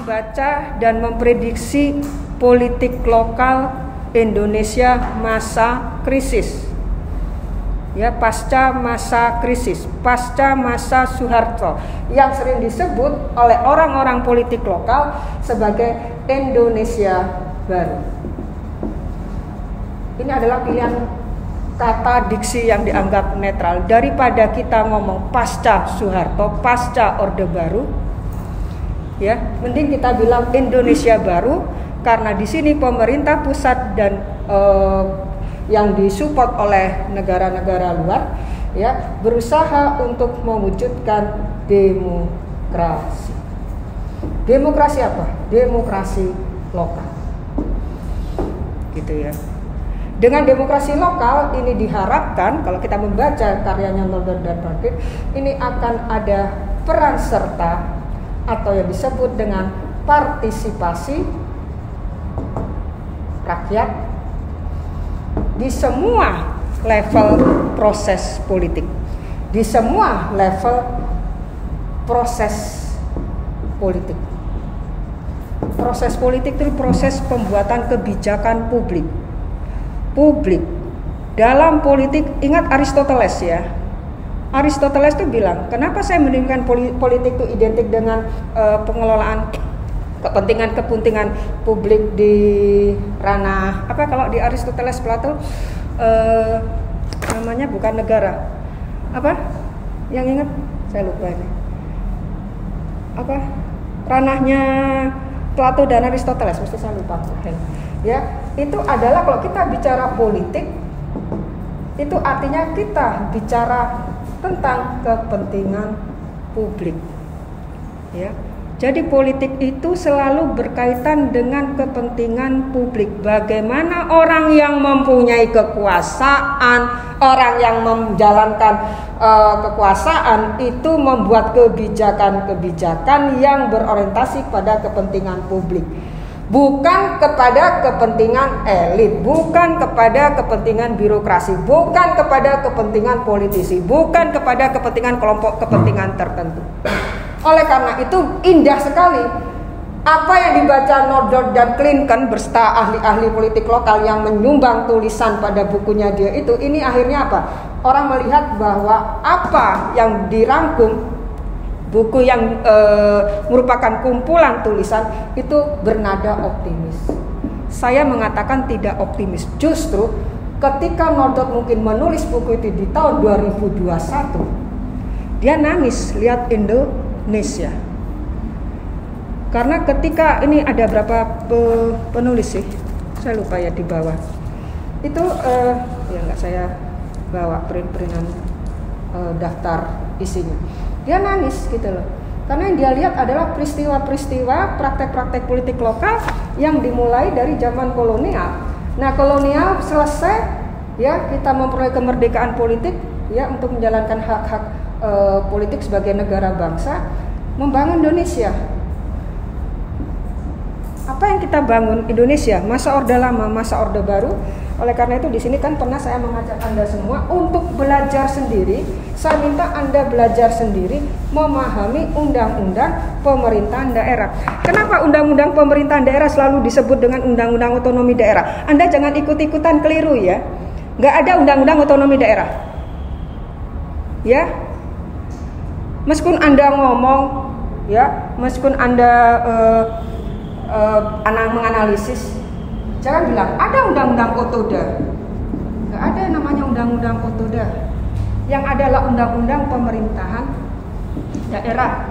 membaca dan memprediksi politik lokal Indonesia masa krisis. Ya, pasca masa krisis, pasca masa Soeharto, yang sering disebut oleh orang-orang politik lokal sebagai Indonesia baru. Ini adalah pilihan kata diksi yang dianggap netral. Daripada kita ngomong pasca Soeharto, pasca Orde Baru, ya, mending kita bilang Indonesia baru, karena di sini pemerintah pusat dan yang disupport oleh negara-negara luar, ya, berusaha untuk mewujudkan demokrasi. Demokrasi apa? Demokrasi lokal. Gitu ya. Dengan demokrasi lokal ini diharapkan, kalau kita membaca karyanya Norbert dan Bartlett, ini akan ada peran serta atau yang disebut dengan partisipasi rakyat di semua level proses politik, di semua level proses politik. Proses politik itu proses pembuatan kebijakan publik. Publik dalam politik, ingat Aristoteles ya. Aristoteles itu bilang, kenapa saya menunjukkan politik itu identik dengan pengelolaan kepentingan publik di ranah apa, kalau di Aristoteles Plato namanya bukan negara, apa yang ingat, saya lupa ini apa, ranahnya Plato dan Aristoteles, mesti saya lupa ya. Itu adalah kalau kita bicara politik, itu artinya kita bicara tentang kepentingan publik ya. Jadi politik itu selalu berkaitan dengan kepentingan publik. Bagaimana orang yang mempunyai kekuasaan, orang yang menjalankan kekuasaan itu membuat kebijakan-kebijakan yang berorientasi pada kepentingan publik. Bukan kepada kepentingan elit, bukan kepada kepentingan birokrasi, bukan kepada kepentingan politisi, bukan kepada kepentingan kelompok kepentingan tertentu. Oleh karena itu indah sekali apa yang dibaca Norbert dan Clinton berserta ahli-ahli politik lokal yang menyumbang tulisan pada bukunya dia itu. Ini akhirnya apa? Orang melihat bahwa apa yang dirangkum, buku yang merupakan kumpulan tulisan itu bernada optimis. Saya mengatakan tidak optimis. Justru ketika Norbert mungkin menulis buku itu di tahun 2021, dia nangis lihat Indonesia. Karena ketika ini ada berapa penulis sih? Saya lupa ya di bawah. Itu ya nggak saya bawa print-printan daftar isinya. Dia nangis gitu loh. Karena yang dia lihat adalah peristiwa-peristiwa praktek-praktek politik lokal yang dimulai dari zaman kolonial. Nah, kolonial selesai, ya kita memperoleh kemerdekaan politik, ya untuk menjalankan hak-hak politik sebagai negara bangsa, membangun Indonesia. Apa yang kita bangun Indonesia, masa Orde Lama, masa Orde Baru. Oleh karena itu di sini kan pernah saya mengajak Anda semua untuk belajar sendiri. Saya minta Anda belajar sendiri memahami undang-undang pemerintahan daerah. Kenapa undang-undang pemerintahan daerah selalu disebut dengan undang-undang otonomi daerah? Anda jangan ikut-ikutan keliru ya. Nggak ada undang-undang otonomi daerah. Ya. Meskipun Anda ngomong, ya, meskipun Anda menganalisis, jangan bilang ada undang-undang Otoda. Nggak ada yang namanya undang-undang Otoda. Yang adalah undang-undang pemerintahan daerah.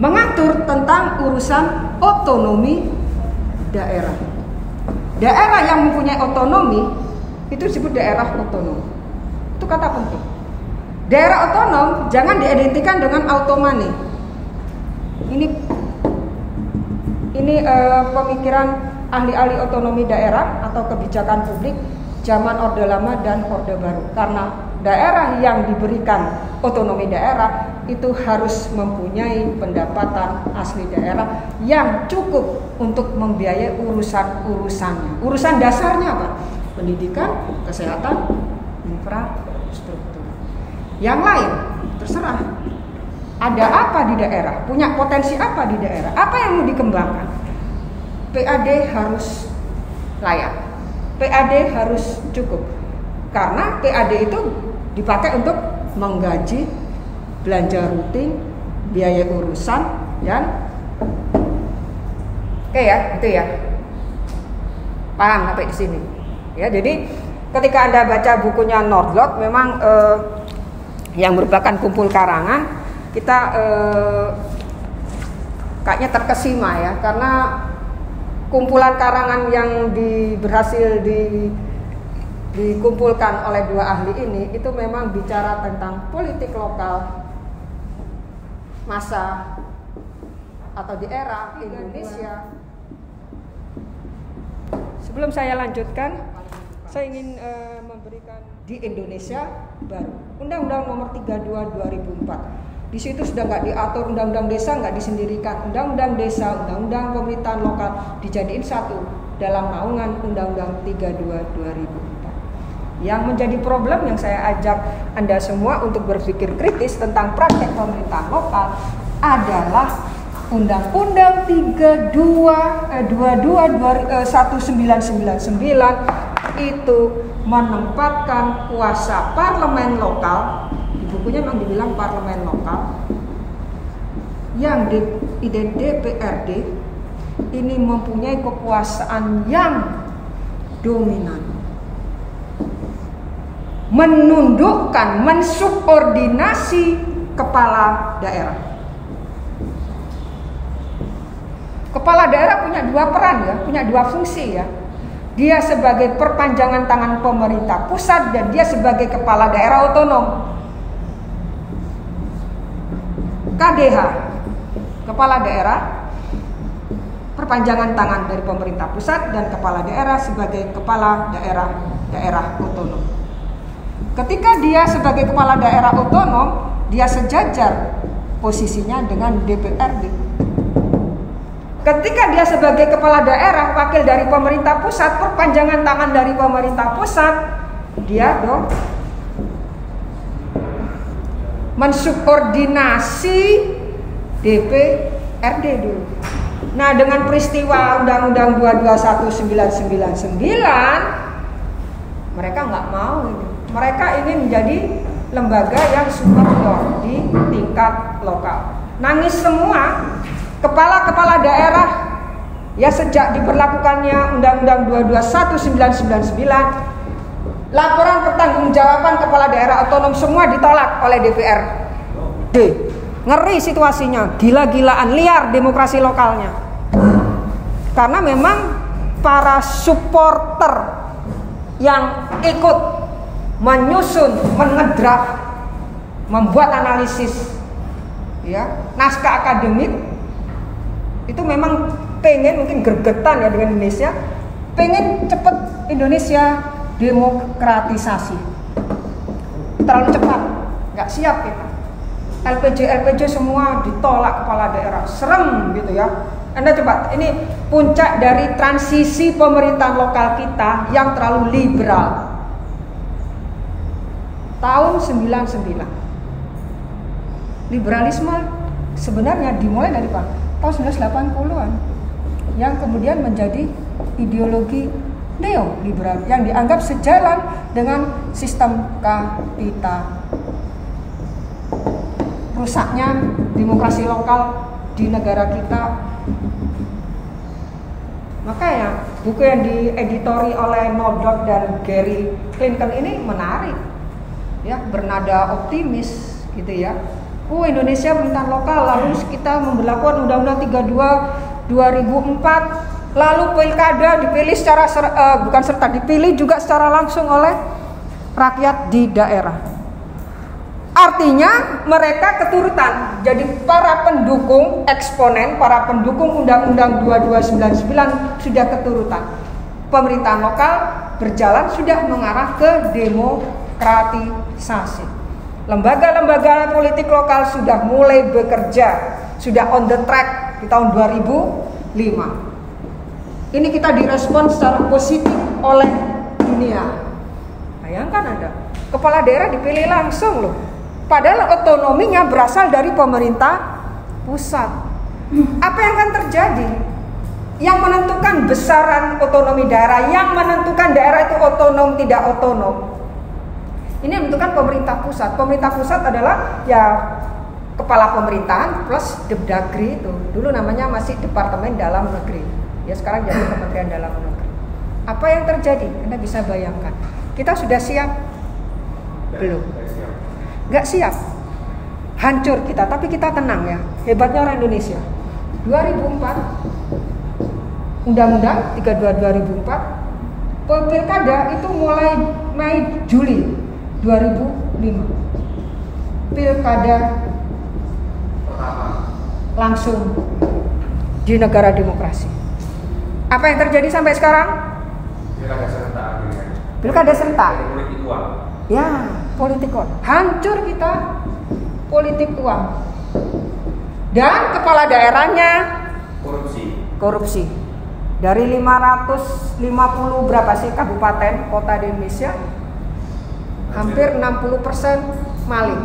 Mengatur tentang urusan otonomi daerah. Daerah yang mempunyai otonomi itu disebut daerah otonom. Itu kata penting. Daerah otonom jangan diidentikan dengan automani. Ini pemikiran ahli-ahli otonomi daerah atau kebijakan publik zaman Orde Lama dan Orde Baru. Karena daerah yang diberikan otonomi daerah itu harus mempunyai pendapatan asli daerah yang cukup untuk membiayai urusan-urusannya. Urusan dasarnya apa? Pendidikan, kesehatan, infrastruktur. Yang lain terserah. ada apa di daerah, punya potensi apa di daerah, apa yang mau dikembangkan. PAD harus layak, PAD harus cukup, karena PAD itu dipakai untuk menggaji belanja rutin, biaya urusan, dan oke ya, itu ya, paham sampai di sini. Ya, jadi ketika Anda baca bukunya Nordlot, memang yang merupakan kumpul karangan, kita kayaknya terkesima ya, karena kumpulan karangan yang berhasil dikumpulkan oleh dua ahli ini itu memang bicara tentang politik lokal masa atau di era Indonesia. Sebelum saya lanjutkan, saya ingin memberikan di Indonesia baru Undang-Undang Nomor 32 2004. Di situ sudah nggak diatur undang-undang desa, nggak disendirikan. Undang-undang desa, undang-undang pemerintahan lokal dijadiin satu dalam naungan Undang-Undang 32 2004. Yang menjadi problem yang saya ajak Anda semua untuk berpikir kritis tentang praktek pemerintahan lokal adalah Undang-Undang 1999 itu menempatkan kuasa parlemen lokal. Bukunya memang dibilang parlemen lokal, yang DPRD ini mempunyai kekuasaan yang dominan, menundukkan, mensubordinasi kepala daerah. Kepala daerah punya dua peran ya, punya dua fungsi ya. Dia sebagai perpanjangan tangan pemerintah pusat dan dia sebagai kepala daerah otonom. KDH, kepala daerah, perpanjangan tangan dari pemerintah pusat, dan kepala daerah sebagai kepala daerah otonom. Ketika dia sebagai kepala daerah otonom, dia sejajar posisinya dengan DPRD. Ketika dia sebagai kepala daerah, wakil dari pemerintah pusat, perpanjangan tangan dari pemerintah pusat, dia dong mensubordinasi DPRD dulu. Nah, dengan peristiwa Undang-Undang 221999, mereka nggak mau ini. Mereka ingin menjadi lembaga yang superior di tingkat lokal. Nangis semua kepala-kepala daerah ya sejak diberlakukannya Undang-Undang 221999. Laporan pertanggungjawaban kepala daerah otonom semua ditolak oleh DPRD. Ngeri situasinya, gila-gilaan, liar demokrasi lokalnya. Karena memang para supporter yang ikut menyusun, mengedraft, membuat analisis ya, naskah akademik itu memang pengen, mungkin gergetan ya dengan Indonesia, pengen cepet Indonesia demokratisasi, terlalu cepat, nggak siap kita. LPJ semua ditolak kepala daerah, serem gitu ya. Anda coba, ini puncak dari transisi pemerintahan lokal kita yang terlalu liberal. Tahun 99, liberalisme sebenarnya dimulai dari tahun 1980-an, yang kemudian menjadi ideologi neoliberal yang dianggap sejalan dengan sistem kapital. Rusaknya demokrasi lokal di negara kita. Makanya buku yang dieditori oleh Nordlot dan Gary Clinton ini menarik ya, bernada optimis gitu ya. Indonesia pemerintahan lokal, lalu kita memberlakukan Undang-Undang 32 2004. Lalu pilkada dipilih dipilih juga secara langsung oleh rakyat di daerah. Artinya mereka keturutan, jadi para pendukung eksponen, para pendukung Undang-Undang 2299 sudah keturutan. Pemerintahan lokal berjalan sudah mengarah ke demokratisasi. Lembaga-lembaga politik lokal sudah mulai bekerja, sudah on the track di tahun 2005. Ini kita direspon secara positif oleh dunia. Bayangkan Anda, kepala daerah dipilih langsung loh. Padahal otonominya berasal dari pemerintah pusat. Apa yang akan terjadi? Yang menentukan besaran otonomi daerah, yang menentukan daerah itu otonom tidak otonom, ini menentukan pemerintah pusat. Pemerintah pusat adalah ya kepala pemerintahan plus Depdagri itu. Dulu namanya masih Departemen Dalam Negeri. Ya sekarang jadi Kementerian Dalam Negeri. Apa yang terjadi? Anda bisa bayangkan. Kita sudah siap? Belum. Nggak siap. Hancur kita, tapi kita tenang ya. Hebatnya orang Indonesia. 2004 Undang-Undang 32 2004 Pilkada itu mulai Mei Juli 2005. Pilkada langsung di negara demokrasi. Apa yang terjadi sampai sekarang? Pilkada serentak. Ya, politik uang. Hancur kita, politik uang. Dan kepala daerahnya korupsi. Dari 550 berapa sih kabupaten kota di Indonesia, hampir 60% maling.